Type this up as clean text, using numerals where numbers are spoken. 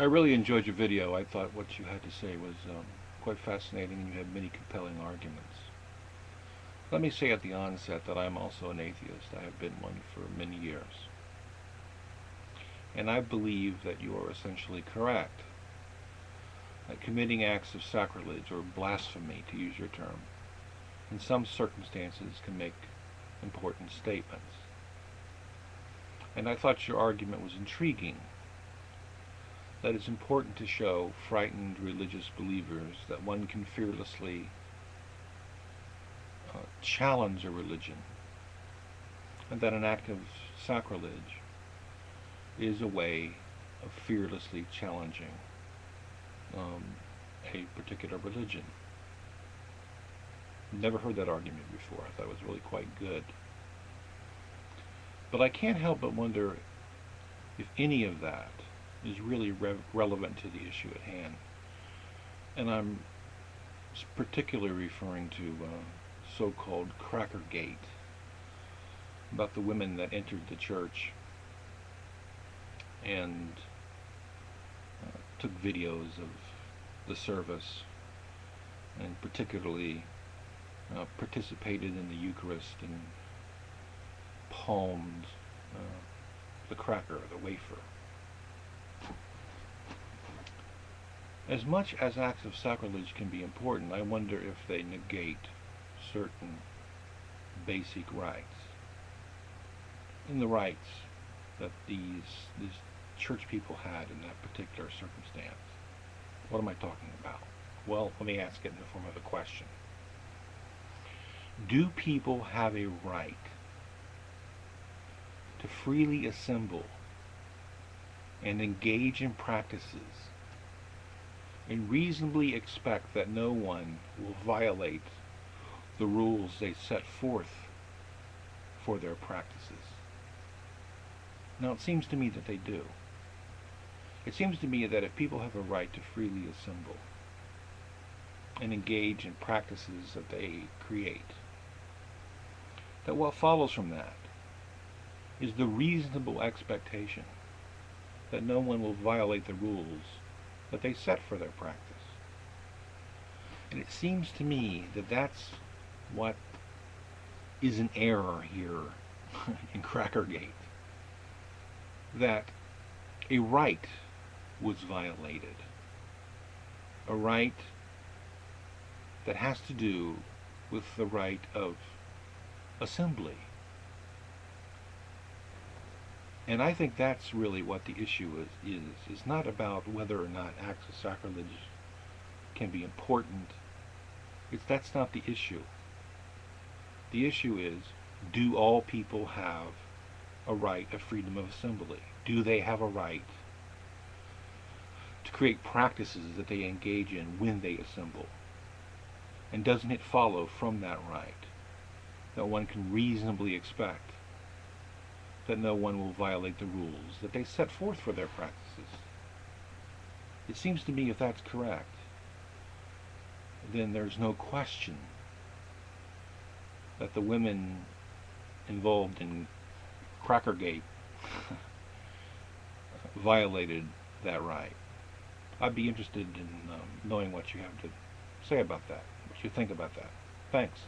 I really enjoyed your video. I thought what you had to say was quite fascinating, and you had many compelling arguments. Let me say at the onset that I'm also an atheist. I have been one for many years. And I believe that you are essentially correct. That committing acts of sacrilege, or blasphemy, to use your term, in some circumstances can make important statements. And I thought your argument was intriguing, that it's important to show frightened religious believers that one can fearlessly challenge a religion, and that an act of sacrilege is a way of fearlessly challenging a particular religion. Never heard that argument before. I thought it was really quite good. But I can't help but wonder if any of that is really relevant to the issue at hand. And I'm particularly referring to so-called Crackergate, about the women that entered the church and took videos of the service, and particularly participated in the Eucharist and palmed the cracker, the wafer. As much as acts of sacrilege can be important, I wonder if they negate certain basic rights. And the rights that these church people had in that particular circumstance. What am I talking about? Well, let me ask it in the form of a question. Do people have a right to freely assemble and engage in practices and reasonably expect that no one will violate the rules they set forth for their practices? Now, it seems to me that they do. It seems to me that if people have a right to freely assemble and engage in practices that they create, that what follows from that is the reasonable expectation that no one will violate the rules that they set for their practice. And it seems to me that that's what is an error here in Crackergate. That a right was violated. A right that has to do with the right of assembly. And I think that's really what the issue is. It's not about whether or not acts of sacrilege can be important. That's not the issue. The issue is, do all people have a right of freedom of assembly? Do they have a right to create practices that they engage in when they assemble? And doesn't it follow from that right that one can reasonably expect that no one will violate the rules that they set forth for their practices? It seems to me if that's correct, then there's no question that the women involved in Crackergate violated that right. I'd be interested in knowing what you have to say about that, what you think about that. Thanks.